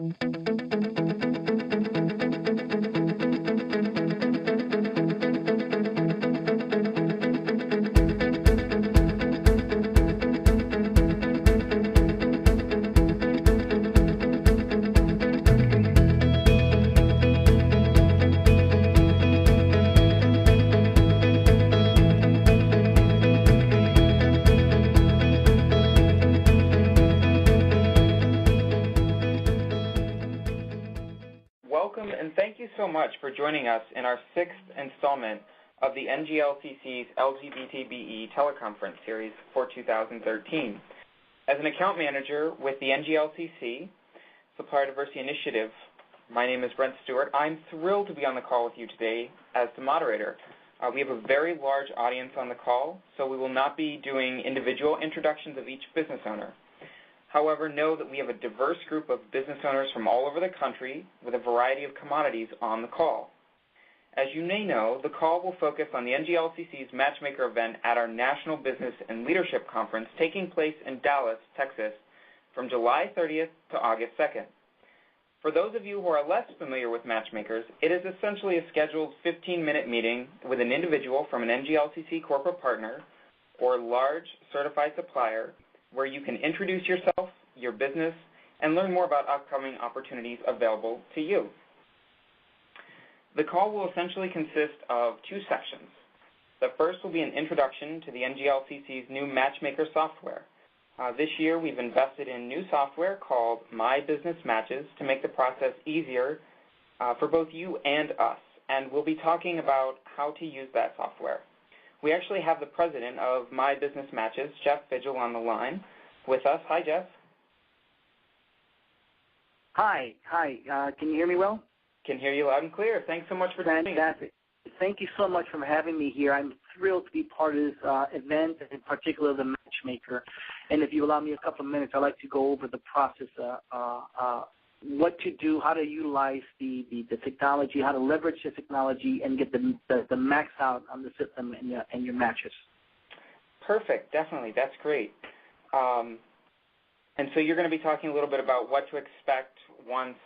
Welcome and thank you so much for joining us in our 6th installment of the NGLCC's LGBTBE Teleconference series for 2013. As an account manager with the NGLCC Supplier Diversity Initiative, my name is Brent Stewart. I'm thrilled to be on the call with you today as the moderator. We have a very large audience on the call, so we will not be doing individual introductions of each business owner. However, know that we have a diverse group of business owners from all over the country with a variety of commodities on the call. As you may know, the call will focus on the NGLCC's Matchmaker event at our National Business and Leadership Conference taking place in Dallas, Texas, from July 30th to August 2nd. For those of you who are less familiar with Matchmakers, it is essentially a scheduled 15-minute meeting with an individual from an NGLCC corporate partner or large certified supplier where you can introduce yourself, your business, and learn more about upcoming opportunities available to you. The call will essentially consist of 2 sections. The first will be an introduction to the NGLCC's new Matchmaker software. This year we've invested in new software called My Business Matches to make the process easier for both you and us, and we'll be talking about how to use that software. We actually have the president of My Business Matches, Jeff Vigil, on the line with us. Hi, Jeff. Hi. Can you hear me well? Can hear you loud and clear. Thanks so much for joining us. Fantastic. Thank you so much for having me here. I'm thrilled to be part of this event, in particular the Matchmaker. And if you allow me a couple of minutes, I'd like to go over the process, what to do, how to utilize the technology, how to leverage the technology, and get the max out on the system and your matches. Perfect. Definitely. That's great. And so you're going to be talking a little bit about what to expect once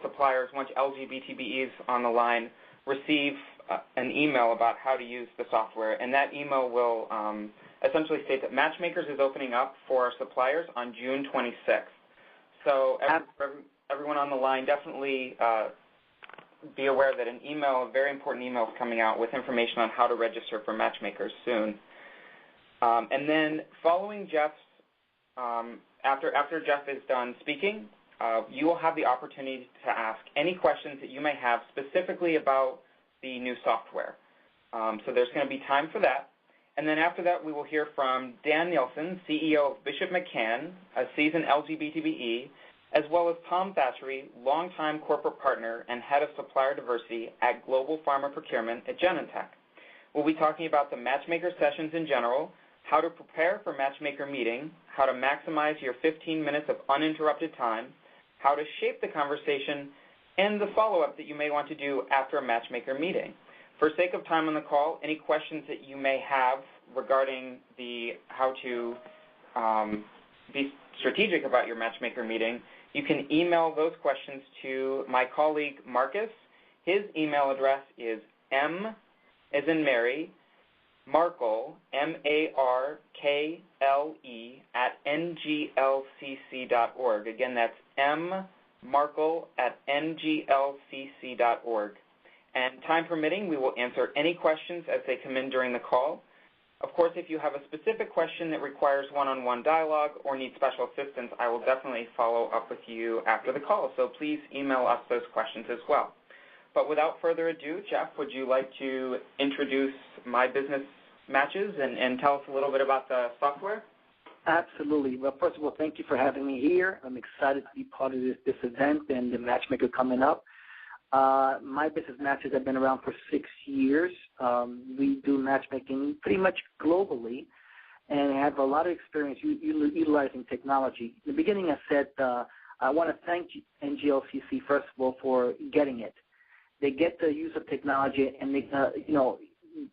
suppliers, once LGBTBE is on the line, receive an email about how to use the software. And that email will essentially state that Matchmakers is opening up for our suppliers on June 26th. So everyone on the line, definitely be aware that an email, a very important email, is coming out with information on how to register for Matchmakers soon. And then following Jeff's, after Jeff is done speaking, you will have the opportunity to ask any questions that you may have specifically about the new software. So there's going to be time for that. And then after that, we will hear from Dan Nilsen, CEO of Bishop-McCann, a seasoned LGBTBE, as well as Tom Thattacherry, longtime corporate partner and head of supplier diversity at Global Pharma Procurement at Genentech. We'll be talking about the Matchmaker Sessions in general, how to prepare for Matchmaker meeting, how to maximize your 15 minutes of uninterrupted time, how to shape the conversation, and the follow-up that you may want to do after a Matchmaker meeting. For sake of time on the call, any questions that you may have regarding how to be strategic about your Matchmaker meeting, you can email those questions to my colleague Marcus. His email address is M as in Mary, Markle, M-A-R-K-L-E, @NGLCC.org. Again, that's mmarkle@NGLCC.org. And time permitting, we will answer any questions as they come in during the call. Of course, if you have a specific question that requires one-on-one dialogue or needs special assistance, I will definitely follow up with you after the call. So please email us those questions as well. But without further ado, Jeff, would you like to introduce My Business Matches and tell us a little bit about the software? Absolutely. Well, first of all, thank you for having me here. I'm excited to be part of this event and the Matchmaker coming up. My Business Matches have been around for 6 years. We do matchmaking pretty much globally and have a lot of experience utilizing technology. In the beginning, I said I want to thank NGLCC, first of all, for getting it. They get the use of technology and they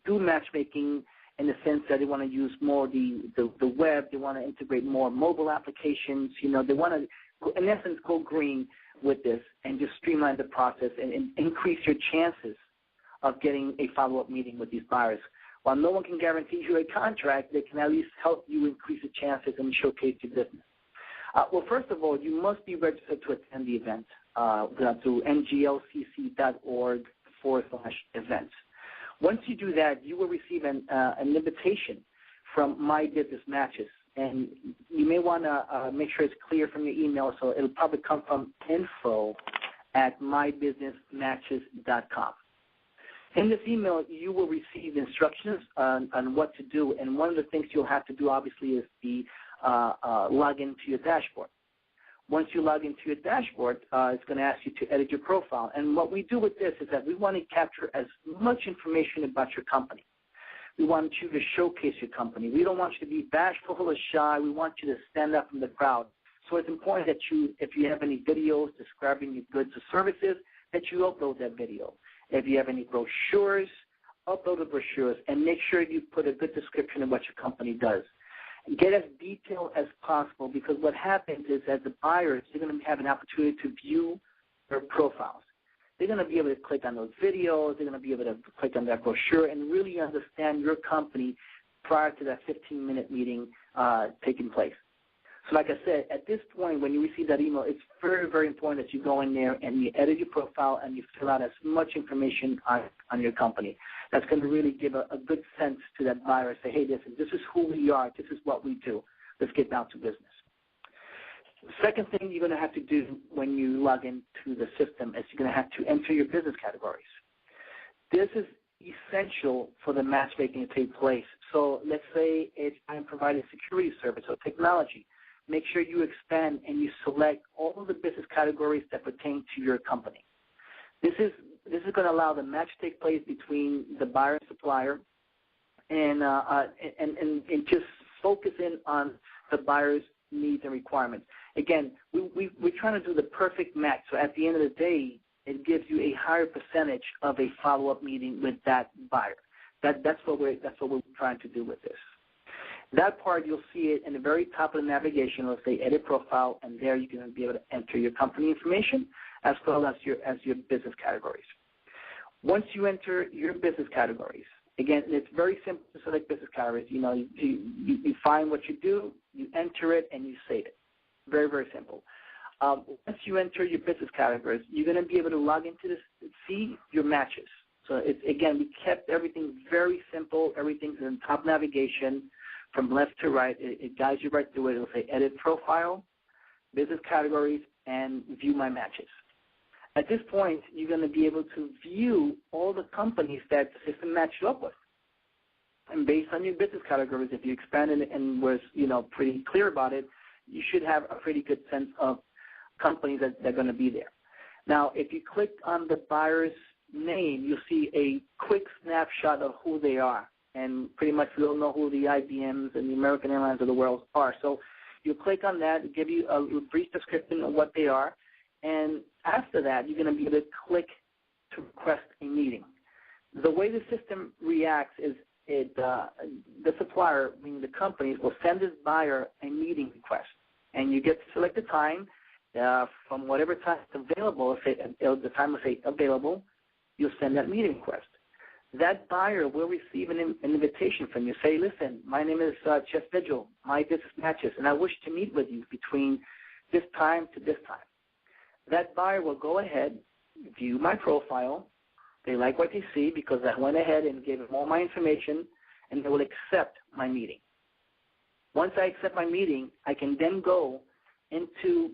do matchmaking in the sense that they want to use more the web. They want to integrate more mobile applications. They want to, in essence, go green with this and just streamline the process and increase your chances of getting a follow-up meeting with these buyers. While no one can guarantee you a contract, they can at least help you increase the chances and showcase your business. Well, first of all, you must be registered to attend the event through NGLCC.org/events. Once you do that, you will receive an invitation from My Business Matches. And you may want to make sure it's clear from your email, so it'll probably come from info@mybusinessmatches.com. In this email, you will receive instructions on what to do, and one of the things you'll have to do, obviously, is log into your dashboard. Once you log into your dashboard, it's going to ask you to edit your profile. And what we do with this is that we want to capture as much information about your company. We want you to showcase your company. We don't want you to be bashful or shy. We want you to stand up from the crowd. So it's important that if you have any videos describing your goods or services, that you upload that video. If you have any brochures, upload the brochures, and make sure you put a good description of what your company does. Get as detailed as possible, because what happens is that the buyers, they're going to have an opportunity to view their profiles. They're going to be able to click on those videos. They're going to be able to click on that brochure and really understand your company prior to that 15-minute meeting taking place. So like I said, at this point, when you receive that email, it's very, very important that you go in there and you edit your profile and you fill out as much information on your company. That's going to really give a good sense to that buyer and say, hey, listen, this is who we are. This is what we do. Let's get down to business. The second thing you're going to have to do when you log into the system is you're going to have to enter your business categories. This is essential for the matchmaking to take place. So let's say if I'm providing security service or technology, make sure you expand and you select all of the business categories that pertain to your company. This is going to allow the match to take place between the buyer and supplier, and just focus in on the buyer's needs and requirements. Again, we're trying to do the perfect match. So at the end of the day, it gives you a higher percentage of a follow-up meeting with that buyer. That's what we're trying to do with this. That part, you'll see it in the very top of the navigation. It'll say Edit Profile, and there you're going to be able to enter your company information as well as your business categories. Once you enter your business categories, again, it's very simple to select business categories. You find what you do, you enter it, and you save it. Very, very simple. Once you enter your business categories, you're going to be able to log into this, see your matches. So, again, we kept everything very simple. Everything's in top navigation. From left to right, it guides you right through it. It'll say Edit Profile, Business Categories, and View My Matches. At this point, you're going to be able to view all the companies that the system matched you up with. And based on your business categories, if you expanded and was pretty clear about it, you should have a pretty good sense of companies that are going to be there. Now, if you click on the buyer's name, you'll see a quick snapshot of who they are. And pretty much we all know who the IBMs and the American Airlines of the world are. So you click on that, it'll give you a brief description of what they are. And after that, you're going to be able to click to request a meeting. The way the system reacts is the supplier, meaning the companies, will send this buyer a meeting request. And you get to select a time from whatever time is available. If the time will say available, you'll send that meeting request. That buyer will receive an invitation from you. Say, listen, my name is Chef Vigil, My Business Matches, and I wish to meet with you between this time to this time. That buyer will go ahead, view my profile. They like what they see because I went ahead and gave them all my information, and they will accept my meeting. Once I accept my meeting, I can then go into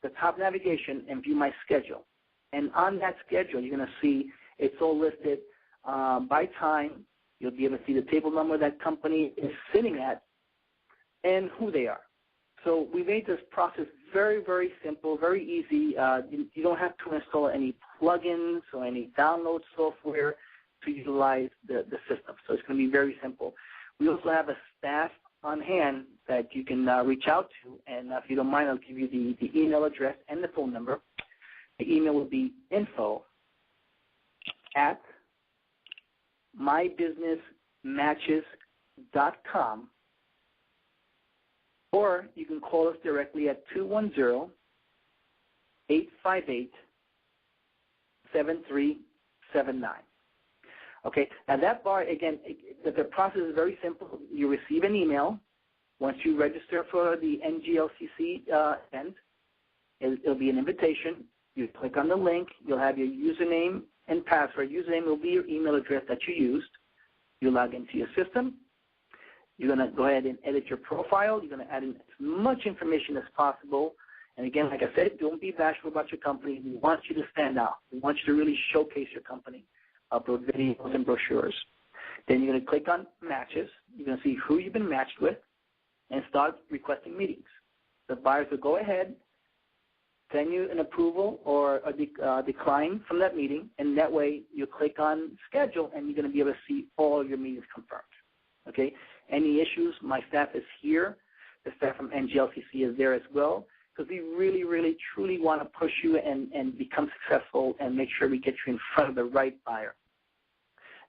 the top navigation and view my schedule. And on that schedule, you're going to see it's all listed by time. You'll be able to see the table number that company is sitting at and who they are. So we made this process very, very simple, very easy. You don't have to install any plugins or any download software to utilize the system. So it's going to be very simple. We also have a staff on hand that you can reach out to, and if you don't mind, I'll give you the email address and the phone number. The email will be info@mybusinessmatches.com, or you can call us directly at 210-888-8255. 858-7379. Okay, now that bar, again, the process is very simple. You receive an email. Once you register for the NGLCC event, it'll be an invitation. You click on the link. You'll have your username and password. Username will be your email address that you used. You log into your system. You're going to go ahead and edit your profile. You're going to add in as much information as possible. And again, like I said, don't be bashful about your company. We want you to stand out. We want you to really showcase your company. Upload videos and brochures. Then you're going to click on matches. You're going to see who you've been matched with and start requesting meetings. The buyers will go ahead, send you an approval or a decline from that meeting, and that way you click on schedule and you're going to be able to see all your meetings confirmed. Okay? Any issues, my staff is here. The staff from NGLCC is there as well, because we really, really, truly want to push you and become successful and make sure we get you in front of the right buyer.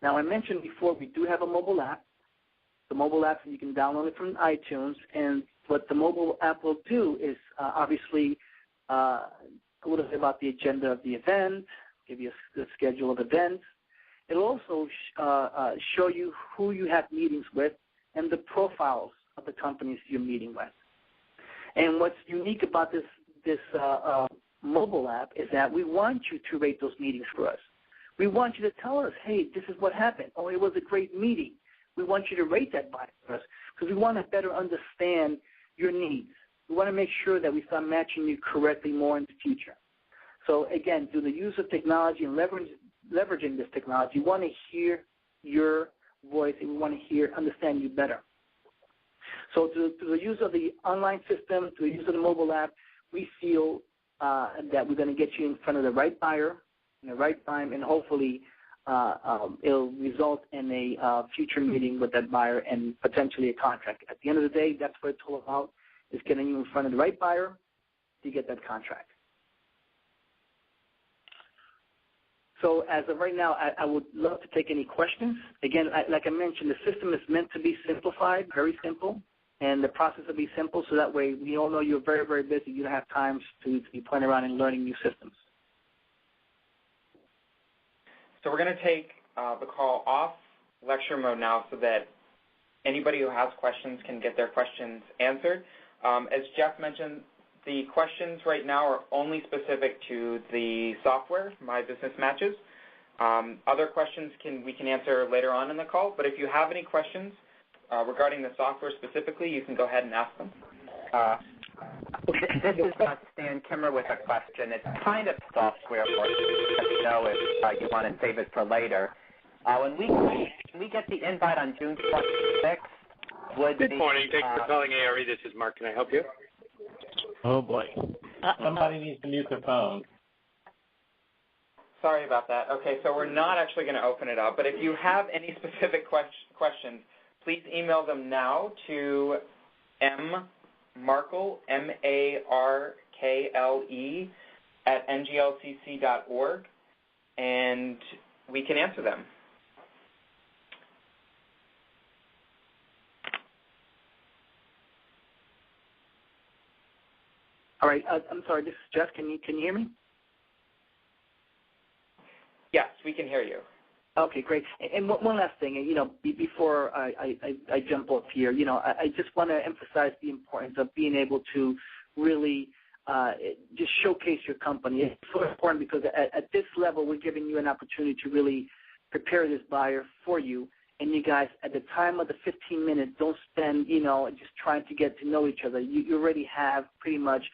Now, I mentioned before we do have a mobile app. The mobile app, you can download it from iTunes, and what the mobile app will do is obviously a little bit about the agenda of the event, give you a schedule of events. It will also show you who you have meetings with and the profiles of the companies you're meeting with. And what's unique about this mobile app is that we want you to rate those meetings for us. We want you to tell us, hey, this is what happened. Oh, it was a great meeting. We want you to rate that by us because we want to better understand your needs. We want to make sure that we start matching you correctly more in the future. So, again, through the use of technology and leveraging this technology, we want to hear your voice and we want to understand you better. So through the use of the online system, through the use of the mobile app, we feel that we're going to get you in front of the right buyer in the right time, and hopefully it'll result in a future meeting with that buyer and potentially a contract. At the end of the day, that's what it's all about, is getting you in front of the right buyer to get that contract. So as of right now, I would love to take any questions. Again, like I mentioned, the system is meant to be simplified, very simple, and the process will be simple so that way we all know you're very, very busy. You don't have time to be playing around and learning new systems. So we're going to take the call off lecture mode now so that anybody who has questions can get their questions answered. As Jeff mentioned, the questions right now are only specific to the software, My Business Matches. Other questions we can answer later on in the call, but if you have any questions regarding the software specifically, you can go ahead and ask them. This is Stan Kimmer with a question. It's kind of software work. Let me know if you want to save it for later. When we get the invite on June 26th, Good morning. Thanks for calling ARE. This is Mark. Can I help you? Oh, boy. Somebody needs to mute their phone. Sorry about that. Okay, so we're not actually going to open it up, but if you have any specific questions, please email them now to mmarkle, M-A-R-K-L-E, @nglcc.org, and we can answer them. All right. I'm sorry. This is Jeff. Can you hear me? Yes, we can hear you. Okay, great. And one last thing, before I jump off here, I just want to emphasize the importance of being able to really just showcase your company. It's so important because at this level, we're giving you an opportunity to really prepare this buyer for you. And you guys, at the time of the 15 minutes, don't spend, just trying to get to know each other. You already have pretty much,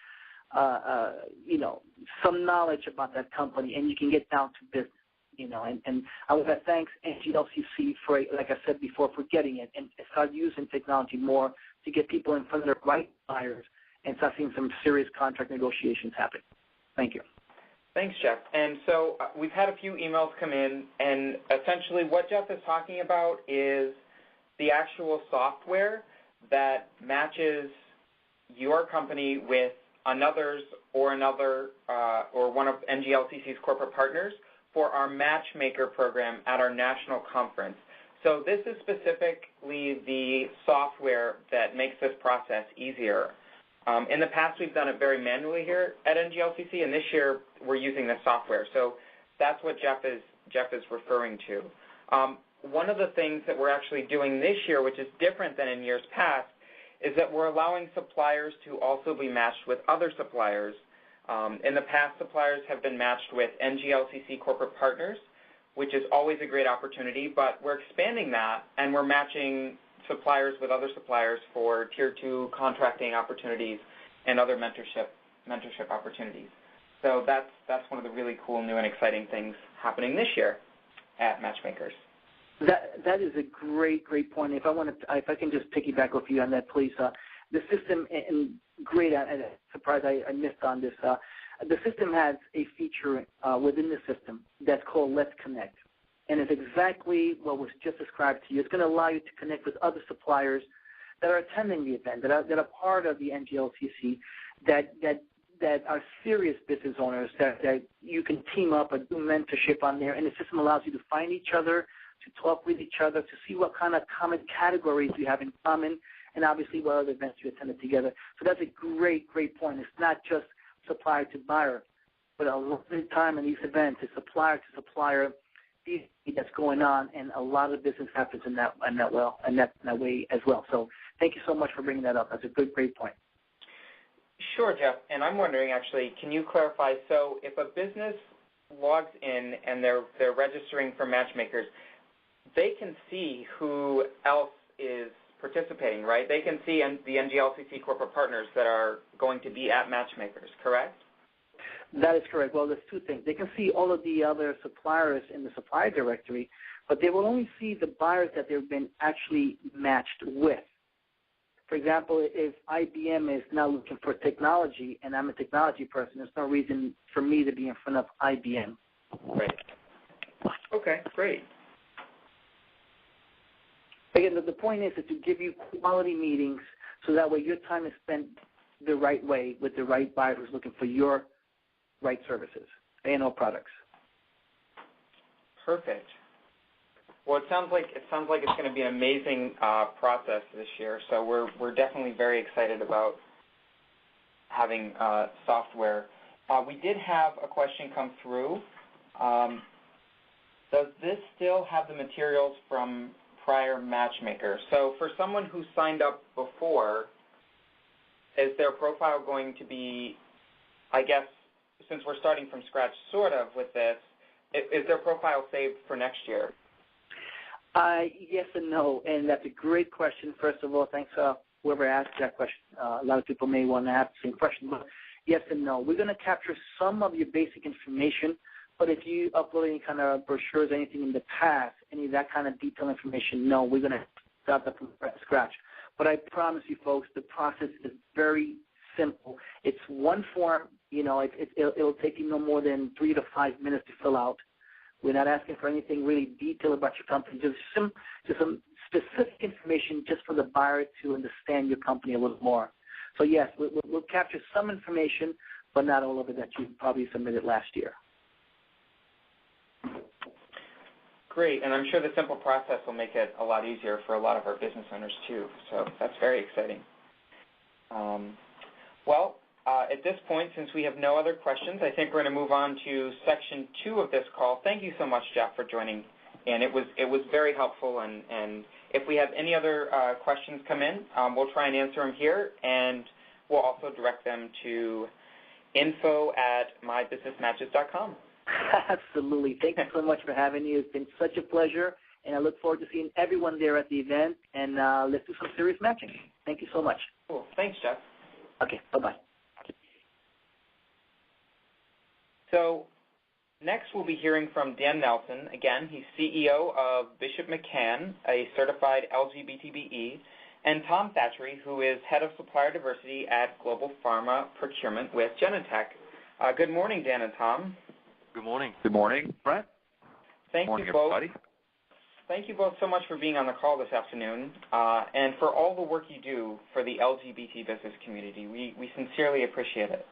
some knowledge about that company, and you can get down to business. And I want to thank NGLCC for, like I said before, for getting it and start using technology more to get people in front of the right buyers and start seeing some serious contract negotiations happen. Thank you. Thanks, Jeff. And so we've had a few emails come in, and essentially what Jeff is talking about is the actual software that matches your company with another's or one of NGLCC's corporate partners for our Matchmaker program at our national conference. So this is specifically the software that makes this process easier. In the past, we've done it very manually here at NGLCC, and this year we're using the software. So that's what Jeff is referring to. One of the things that we're actually doing this year, which is different than in years past, is that we're allowing suppliers to also be matched with other suppliers. In the past, suppliers have been matched with NGLCC corporate partners, which is always a great opportunity, but we're expanding that, and we're matching suppliers with other suppliers for Tier 2 contracting opportunities and other mentorship opportunities. So that's one of the really cool, new, and exciting things happening this year at Matchmakers. That is a great point. If I can just piggyback off you on that, please. The system, and great, I'm surprised I missed on this. The system has a feature within the system that's called Let's Connect, and it's exactly what was just described to you. It's going to allow you to connect with other suppliers that are attending the event, that are part of the NGLCC, that are serious business owners, that you can team up and do mentorship on there, and the system allows you to find each other, to talk with each other, to see what kind of common categories you have in common, and obviously what other events you attended together. So that's a great point. It's not just supplier to buyer, but a lot of the time in these events, it's supplier to supplier that's going on, and a lot of business happens in that way as well. So thank you so much for bringing that up. That's a great point. Sure, Jeff. And I'm wondering, actually, can you clarify? So if a business logs in and they're registering for Matchmakers, they can see who else is participating, right? They can see the NGLCC corporate partners that are going to be at Matchmakers, correct? That is correct. Well, there's two things. They can see all of the other suppliers in the supplier directory, but they will only see the buyers that they've been actually matched with. For example, if IBM is now looking for technology and I'm a technology person, there's no reason for me to be in front of IBM. Right. Okay, great. Again, the point is to give you quality meetings so that way your time is spent the right way with the right buyer who's looking for your right services, A&O products. Perfect. Well, it sounds like it's going to be an amazing process this year. So we're definitely very excited about having software. We did have a question come through. Does this still have the materials from prior Matchmaker? So for someone who signed up before, is their profile going to be, I guess, since we're starting from scratch sort of with this, is their profile saved for next year? Yes and no, and that's a great question. First of all, thanks whoever asked that question. A lot of people may want to ask the same question, but yes and no. We're going to capture some of your basic information, but if you upload any kind of brochures, anything in the past, any of that kind of detailed information, no, we're going to start that from scratch. But I promise you, folks, the process is very simple. It's one form. You know, it'll take you no more than 3 to 5 minutes to fill out. We're not asking for anything really detailed about your company, just some specific information just for the buyer to understand your company a little more. So, yes, we'll capture some information, but not all of it that you probably submitted last year. Great, and I'm sure the simple process will make it a lot easier for a lot of our business owners too, so that's very exciting. At this point, since we have no other questions, I think we're going to move on to Section 2 of this call. Thank you so much, Jeff, for joining, and it was very helpful, and if we have any other questions come in, we'll try and answer them here, and we'll also direct them to info@mybusinessmatches.com. Absolutely. Thank you so much for having me. It's been such a pleasure, and I look forward to seeing everyone there at the event, and let's do some serious matching. Thank you so much. Cool. Thanks, Jeff. Okay, bye-bye. So next we'll be hearing from Dan Nilsen. Again, he's CEO of Bishop-McCann, a certified LGBTBE, and Tom Thattacherry, who is Head of Supplier Diversity at Global Pharma Procurement with Genentech. Good morning, Dan and Tom. Good morning. Good morning, Brent. Thank morning, you both. Everybody. Thank you both so much for being on the call this afternoon and for all the work you do for the LGBT business community. We sincerely appreciate it.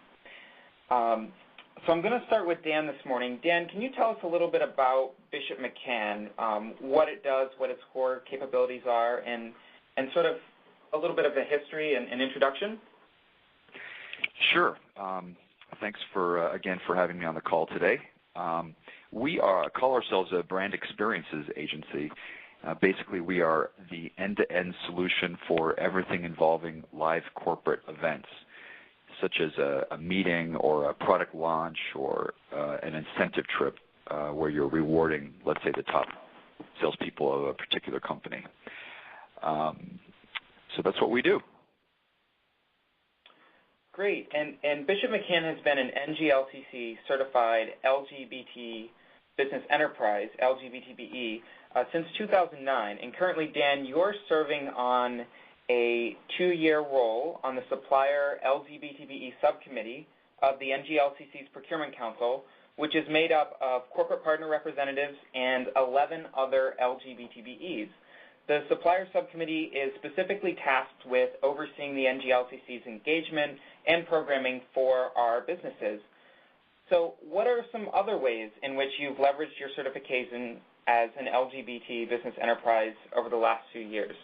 So I'm going to start with Dan this morning. Dan, can you tell us a little bit about Bishop-McCann, what it does, what its core capabilities are, and sort of a little bit of a history and introduction? Sure. Thanks again for having me on the call today. We call ourselves a brand experiences agency. Basically, we are the end-to-end solution for everything involving live corporate events, such as a meeting or a product launch or an incentive trip where you're rewarding, let's say, the top salespeople of a particular company. So that's what we do. Great. And Bishop-McCann has been an NGLCC certified LGBT Business Enterprise, LGBTBE, since 2009. And currently, Dan, you're serving on a 2-year role on the Supplier LGBTBE subcommittee of the NGLCC's Procurement Council, which is made up of corporate partner representatives and 11 other LGBTBEs. The Supplier subcommittee is specifically tasked with overseeing the NGLCC's engagement and programming for our businesses. So what are some other ways in which you've leveraged your certification as an LGBT business enterprise over the last few years?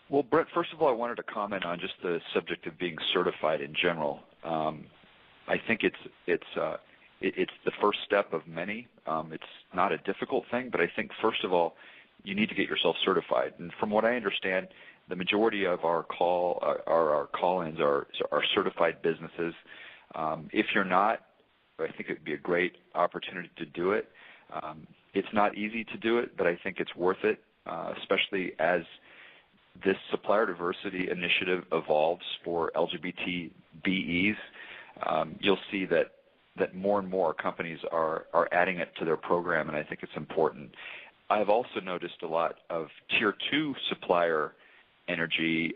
Well, Brett, first of all, I wanted to comment on just the subject of being certified in general. I think it's the first step of many. It's not a difficult thing, but I think, first of all, you need to get yourself certified. And from what I understand, the majority of our call-ins are certified businesses. If you're not, I think it would be a great opportunity to do it. It's not easy to do it, but I think it's worth it, especially as this supplier diversity initiative evolves for LGBT BEs. You'll see that more and more companies are adding it to their program, and I think it's important. I've also noticed a lot of Tier 2 supplier energy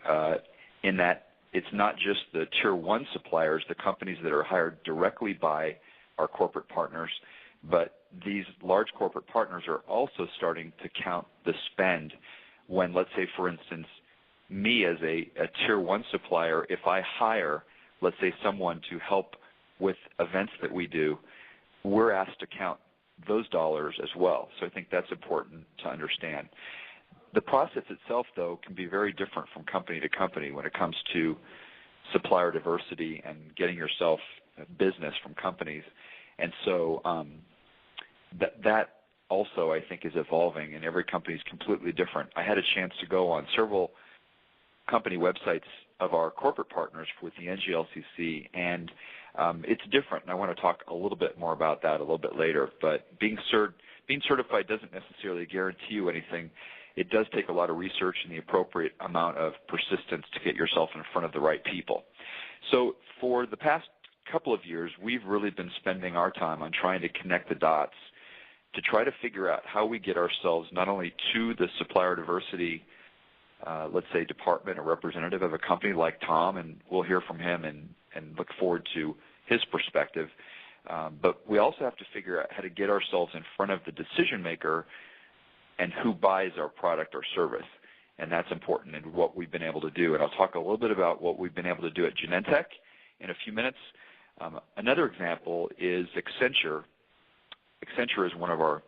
in that it's not just the Tier 1 suppliers, the companies that are hired directly by our corporate partners, but these large corporate partners are also starting to count the spend when, let's say, for instance, me as a Tier 1 supplier, if I hire, let's say, someone to help with events that we do, we're asked to count those dollars as well. So I think that's important to understand. The process itself, though, can be very different from company to company when it comes to supplier diversity and getting yourself business from companies. And so that also, I think, is evolving, and every company is completely different. I had a chance to go on several company websites of our corporate partners with the NGLCC, and it's different, and I want to talk a little bit more about that a little bit later. But being certified doesn't necessarily guarantee you anything. It does take a lot of research and the appropriate amount of persistence to get yourself in front of the right people. So for the past couple of years, we've really been spending our time on trying to connect the dots to try to figure out how we get ourselves not only to the supplier diversity, let's say, department or representative of a company like Tom, and we'll hear from him and look forward to his perspective. But we also have to figure out how to get ourselves in front of the decision maker and who buys our product or service. And that's important in what we've been able to do. And I'll talk a little bit about what we've been able to do at Genentech in a few minutes. Another example is Accenture. Accenture is one of our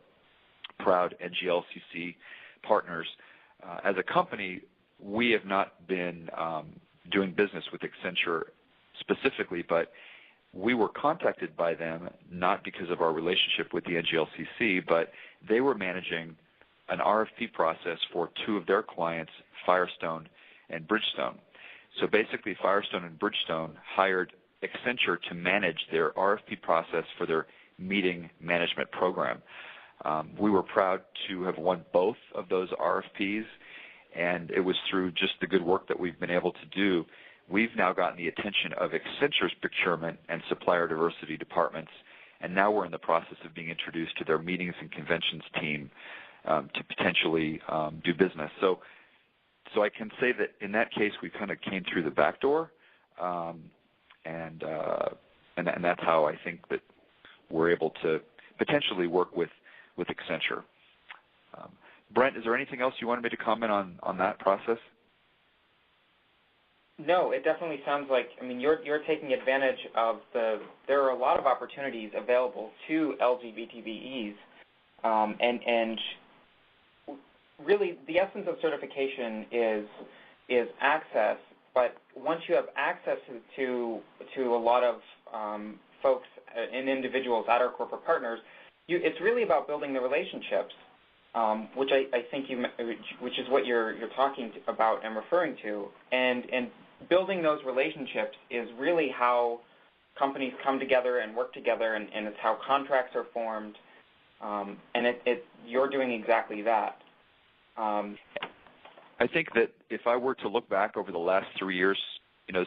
proud NGLCC partners. As a company, we have not been doing business with Accenture specifically, but we were contacted by them not because of our relationship with the NGLCC, but they were managing an RFP process for 2 of their clients, Firestone and Bridgestone. So basically, Firestone and Bridgestone hired Accenture to manage their RFP process for their meeting management program. We were proud to have won both of those RFPs, and it was through just the good work that we've been able to do. We've now gotten the attention of Accenture's procurement and supplier diversity departments, and now we're in the process of being introduced to their meetings and conventions team to potentially do business. So I can say that in that case, we kind of came through the back door, and that's how I think that we're able to potentially work with Accenture. Brent, is there anything else you wanted me to comment on that process? No, it definitely sounds like, you're taking advantage of there are a lot of opportunities available to LGBTBEs, and really the essence of certification is access But once you have access to a lot of folks and individuals at our corporate partners, it's really about building the relationships, which I think which is what you're talking about and referring to, and building those relationships is really how companies come together and work together, and it's how contracts are formed, and you're doing exactly that. I think that if I were to look back over the last 3 years,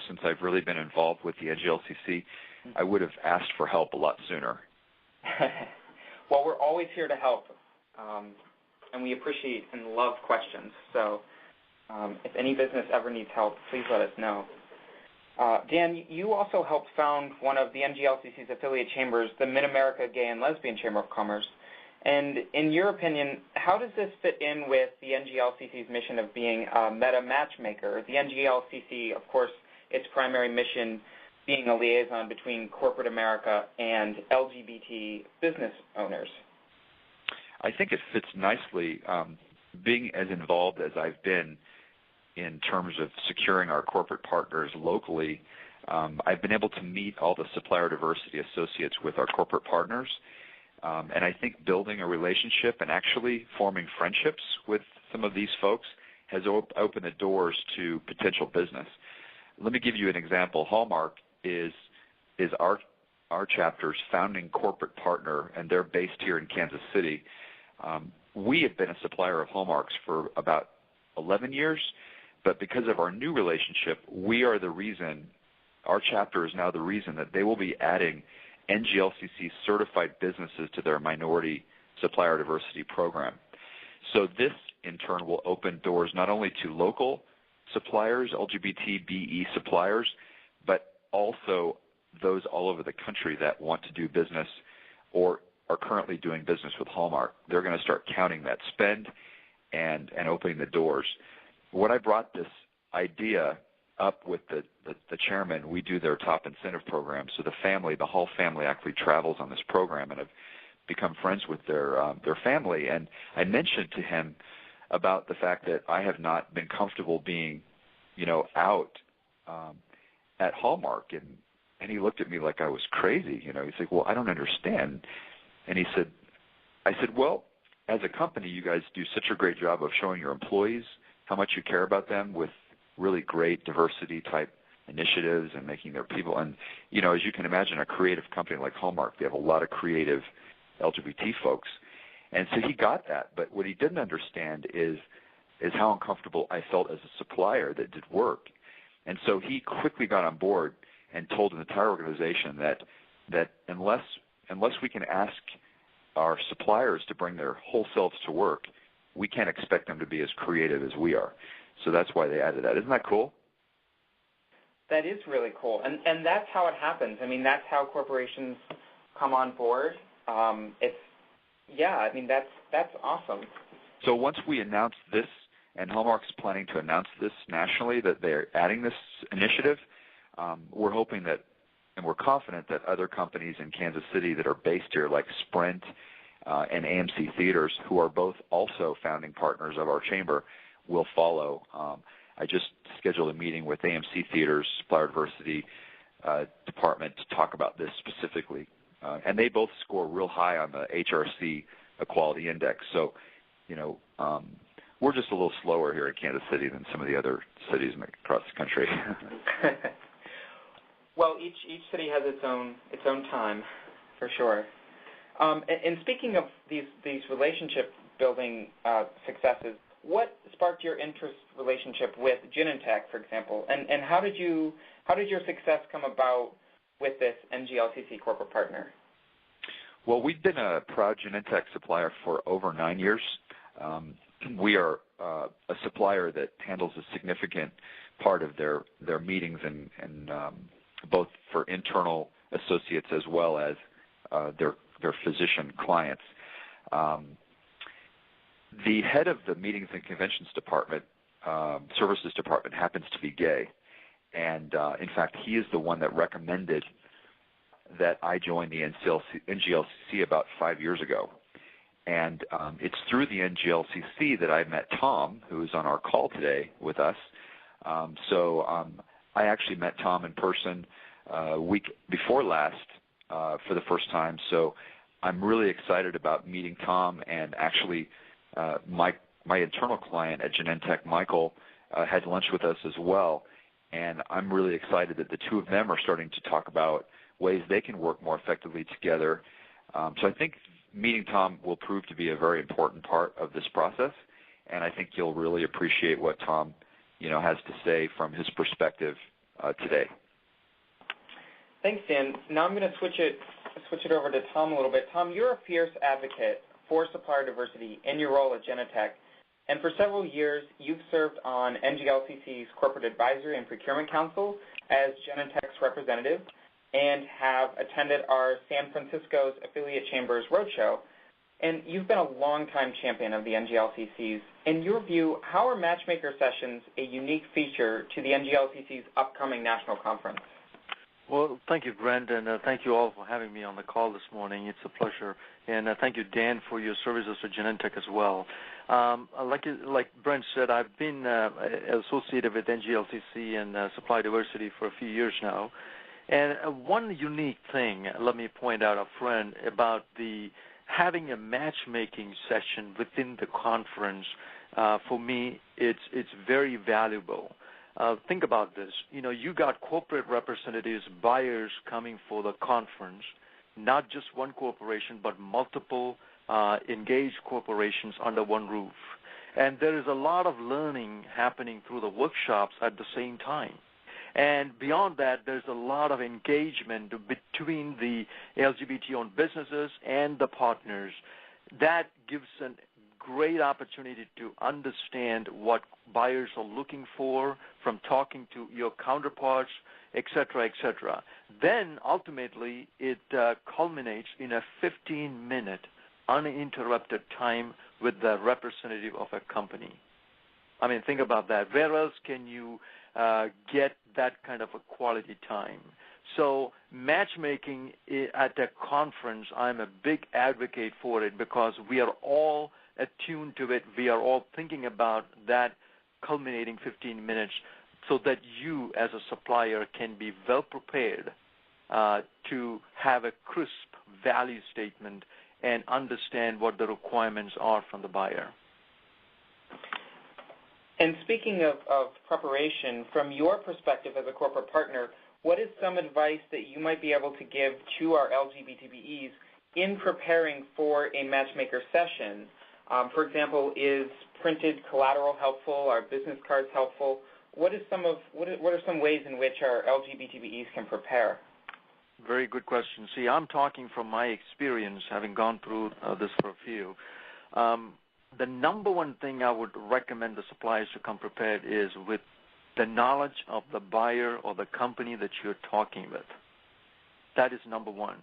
since I've really been involved with the NGLCC, I would have asked for help a lot sooner. Well, we're always here to help, and we appreciate and love questions. So if any business ever needs help, please let us know. Dan, you also helped found one of the NGLCC's affiliate chambers, the Mid-America Gay and Lesbian Chamber of Commerce. And in your opinion, how does this fit in with the NGLCC's mission of being a meta matchmaker? The NGLCC, of course, its primary mission being a liaison between corporate America and LGBT business owners. I think it fits nicely. Being as involved as I've been in terms of securing our corporate partners locally, I've been able to meet all the supplier diversity associates with our corporate partners. And I think building a relationship and actually forming friendships with some of these folks has opened the doors to potential business. Let me give you an example. Hallmark is our chapter's founding corporate partner, and they're based here in Kansas City. We have been a supplier of Hallmarks for about 11 years, but because of our new relationship, we are the reason, our chapter is now the reason that they will be adding NGLCC certified businesses to their minority supplier diversity program. So this, in turn, will open doors not only to local suppliers, LGBTBE suppliers, but also those all over the country that want to do business or are currently doing business with Hallmark. They're going to start counting that spend and opening the doors. When I brought this idea up with the chairman, we do their top incentive program. So the Hall family actually travels on this program, and have become friends with their family. And I mentioned to him about the fact that I have not been comfortable being, out at Hallmark, and he looked at me like I was crazy. He's like, "Well, I don't understand." And I said, "Well, as a company, you guys do such a great job of showing your employees how much you care about them with really great diversity-type initiatives and making their people." And, as you can imagine, a creative company like Hallmark, they have a lot of creative LGBT folks. And so he got that. But what he didn't understand is how uncomfortable I felt as a supplier that did work. And so he quickly got on board and told an entire organization that unless we can ask our suppliers to bring their whole selves to work, we can't expect them to be as creative as we are. So that's why they added that. Isn't that cool? That is really cool. And that's how it happens. I mean, that's how corporations come on board. That's awesome. So once we announce this, and Hallmark's planning to announce this nationally, that they're adding this initiative, we're hoping that, and we're confident that other companies in Kansas City that are based here, like Sprint and AMC Theaters, who are both also founding partners of our chamber, will follow. I just scheduled a meeting with AMC Theaters Supplier Diversity Department to talk about this specifically. And they both score real high on the HRC Equality Index. So, we're just a little slower here in Kansas City than some of the other cities across the country. Well, each city has its own time, for sure. And speaking of these relationship building successes, what sparked your relationship with Genentech, for example, and how did your success come about with this NGLCC corporate partner? Well, we've been a proud Genentech supplier for over 9 years. We are a supplier that handles a significant part of their meetings and both for internal associates as well as their physician clients. The head of the Meetings and Conventions Department, Services Department, happens to be gay. And, in fact, he is the one that recommended that I join the NGLCC about 5 years ago. And it's through the NGLCC that I met Tom, who is on our call today with us, I actually met Tom in person week before last for the first time, so I'm really excited about meeting Tom, and actually my internal client at Genentech, Michael, had lunch with us as well, and I'm really excited that the two of them are starting to talk about ways they can work more effectively together. So I think meeting Tom will prove to be a very important part of this process, and I think you'll really appreciate what Tom has to say from his perspective today. Thanks, Dan. Now I'm going to switch it over to Tom a little bit. Tom, you're a fierce advocate for supplier diversity in your role at Genentech, and for several years you've served on NGLCC's Corporate Advisory and Procurement Council as Genentech's representative and have attended our San Francisco's Affiliate Chambers Roadshow. And you've been a longtime champion of the NGLCCs. In your view, how are Matchmaker Sessions a unique feature to the NGLCC's upcoming national conference? Well, thank you, Brent, and thank you all for having me on the call this morning. It's a pleasure. And thank you, Dan, for your services to Genentech as well. Like Brent said, I've been associated with NGLCC and supply diversity for a few years now. And one unique thing, let me point out up front, about having a matchmaking session within the conference, for me, it's very valuable. Think about this. You got corporate representatives, buyers coming for the conference, not just one corporation, but multiple engaged corporations under one roof. And there is a lot of learning happening through the workshops at the same time. And beyond that, there's a lot of engagement between the LGBT-owned businesses and the partners. That gives a great opportunity to understand what buyers are looking for from talking to your counterparts, et cetera, et cetera. Then, ultimately, it culminates in a 15-minute uninterrupted time with the representative of a company. I mean, think about that. Where else can you get that kind of a quality time? So matchmaking at a conference, I'm a big advocate for it because we are all attuned to it. We are all thinking about that culminating 15 minutes so that you as a supplier can be well prepared to have a crisp value statement and understand what the requirements are from the buyer. And speaking of preparation, from your perspective as a corporate partner, what is some advice that you might be able to give to our LGBTBEs in preparing for a matchmaker session? For example, is printed collateral helpful? Are business cards helpful? What are some ways in which our LGBTBEs can prepare? Very good question. See, I'm talking from my experience, having gone through this for a few. The number one thing I would recommend the suppliers to come prepared is with the knowledge of the buyer or the company that you're talking with. That is number one.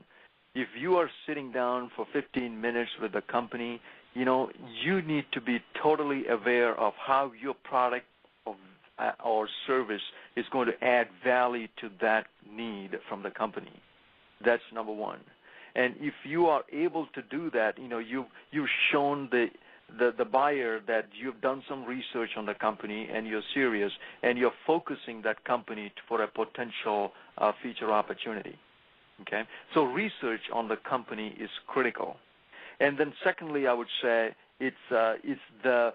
If you are sitting down for 15 minutes with the company, you need to be totally aware of how your product or service is going to add value to that need from the company. That's number one. And if you are able to do that, you've shown the buyer that you've done some research on the company and you're serious and you're focusing that company for a potential future opportunity. Okay? So research on the company is critical. And then secondly, I would say it's the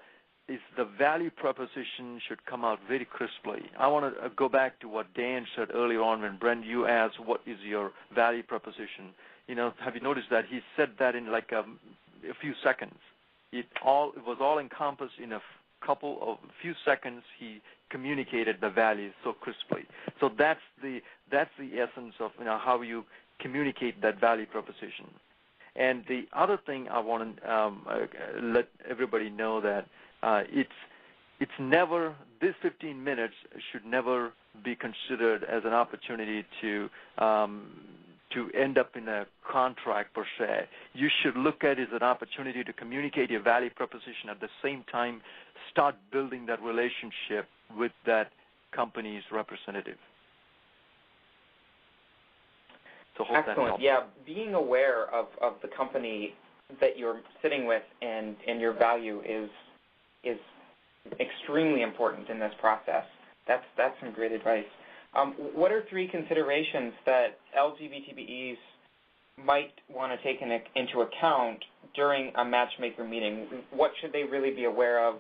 value proposition should come out very crisply. I want to go back to what Dan said earlier on when Brent, you asked what is your value proposition. Have you noticed that he said that in like a few seconds? It was all encompassed in a few seconds. He communicated the value so crisply. So that's the essence of how you communicate that value proposition. And the other thing I want to let everybody know that it's never, this 15 minutes should never be considered as an opportunity to end up in a contract per se. You should look at it as an opportunity to communicate your value proposition at the same time, start building that relationship with that company's representative. So excellent. Yeah, being aware of the company that you're sitting with and your value is extremely important in this process. That's some great advice. What are 3 considerations that LGBTBEs might want to take into account during a matchmaker meeting? What should they really be aware of?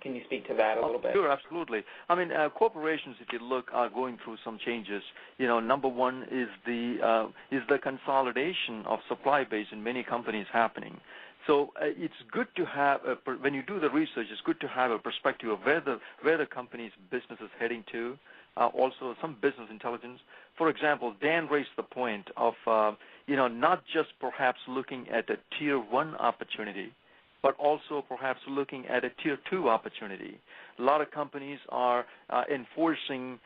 Can you speak to that a little bit? Sure, absolutely. I mean, corporations, if you look, are going through some changes. Number one is the consolidation of supply base in many companies happening. So it's good to have, when you do the research, it's good to have a perspective of where the company's business is heading to. Also, some business intelligence. For example, Dan raised the point of, not just perhaps looking at a tier 1 opportunity, but also perhaps looking at a tier 2 opportunity. A lot of companies are enforcing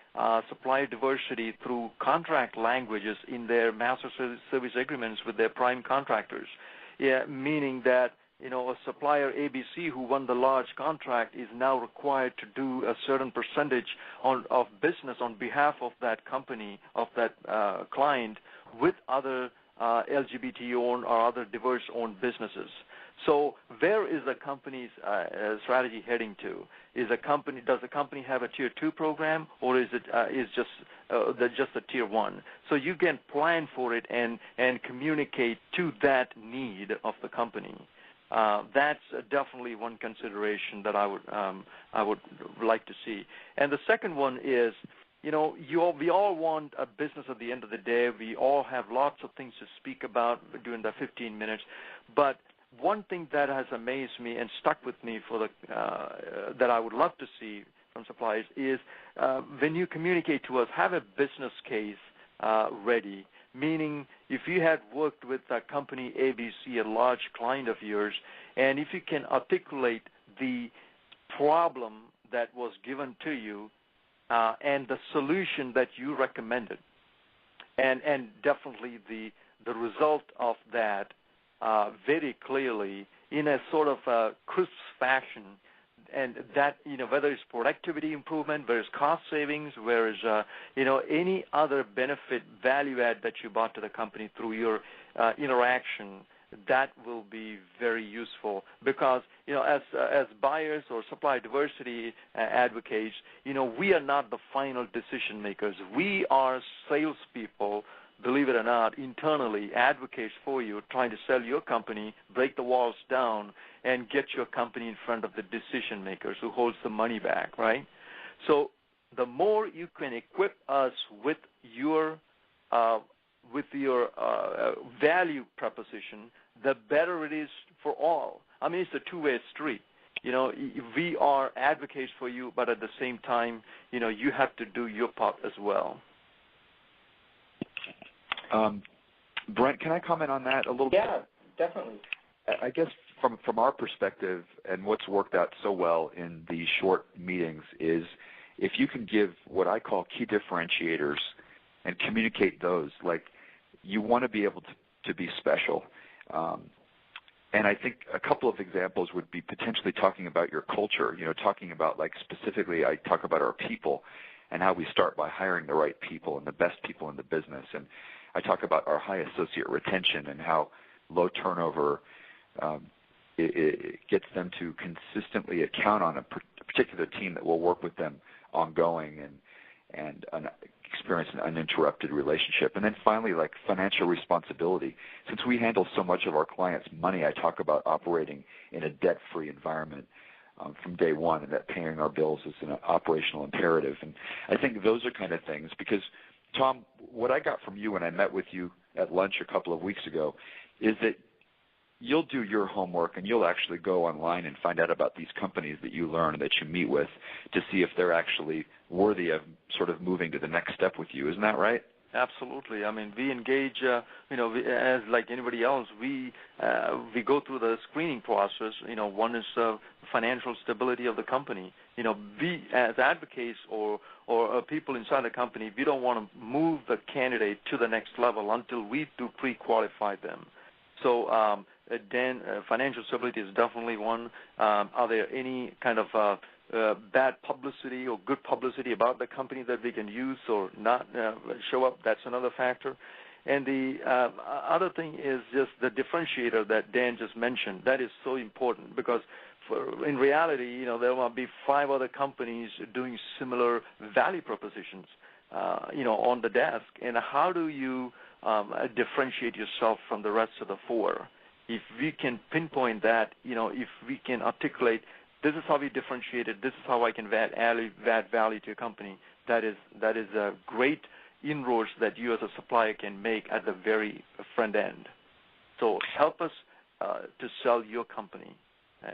supplier diversity through contract languages in their master service agreements with their prime contractors. Yeah, meaning that a supplier ABC who won the large contract is now required to do a certain percentage of business on behalf of that company, of that client, with other LGBT-owned or other diverse-owned businesses. So where is the company's strategy heading to? Does the company have a tier 2 program, or is it just a tier 1? So you can plan for it and communicate to that need of the company. That's definitely one consideration that I would like to see. And the second one is, we all want a business at the end of the day. We all have lots of things to speak about during the 15 minutes, but one thing that has amazed me and stuck with me that I would love to see from suppliers is when you communicate to us, have a business case ready, meaning if you had worked with a company ABC, a large client of yours, and if you can articulate the problem that was given to you and the solution that you recommended, and definitely the result of that, very clearly in a sort of a crisp fashion, and that, whether it's productivity improvement, whether it's cost savings, whether it's, any other benefit, value add that you brought to the company through your interaction, that will be very useful because, as buyers or supply diversity advocates, we are not the final decision makers. We are salespeople, believe it or not, internally advocates for you, trying to sell your company, break the walls down, and get your company in front of the decision makers who holds the money back, right? So the more you can equip us with your value proposition, the better it is for all. I mean, it's a two-way street. We are advocates for you, but at the same time, you have to do your part as well. Brent, can I comment on that a little bit? Yeah, definitely. I guess from our perspective and what's worked out so well in the short meetings is if you can give what I call key differentiators and communicate those, like you want to be able to be special. And I think a couple of examples would be potentially talking about your culture, talking about, like, specifically I talk about our people and how we start by hiring the right people and the best people in the business. And I talk about our high associate retention and how low turnover it gets them to consistently count on a particular team that will work with them ongoing and experience an uninterrupted relationship. And then finally, like financial responsibility. Since we handle so much of our clients' money, I talk about operating in a debt-free environment from day one, and that paying our bills is an operational imperative. And I think those are kind of things because, Tom, what I got from you when I met with you at lunch a couple of weeks ago is that you'll do your homework and you'll actually go online and find out about these companies that you learn and that you meet with to see if they're actually worthy of sort of moving to the next step with you. Isn't that right? Absolutely. I mean, we engage, as like anybody else, we go through the screening process. One is financial stability of the company. We as advocates or people inside the company, we don't want to move the candidate to the next level until we do pre-qualify them. So, Dan, financial stability is definitely one. Are there any kind of bad publicity or good publicity about the company that we can use or not show up? That's another factor. And the other thing is just the differentiator that Dan just mentioned. That is so important because in reality, there might be 5 other companies doing similar value propositions, on the desk. And how do you differentiate yourself from the rest of the 4? If we can pinpoint that, if we can articulate, this is how we differentiate it, this is how I can add value to your company, that is a great inroads that you as a supplier can make at the very front end. So help us to sell your company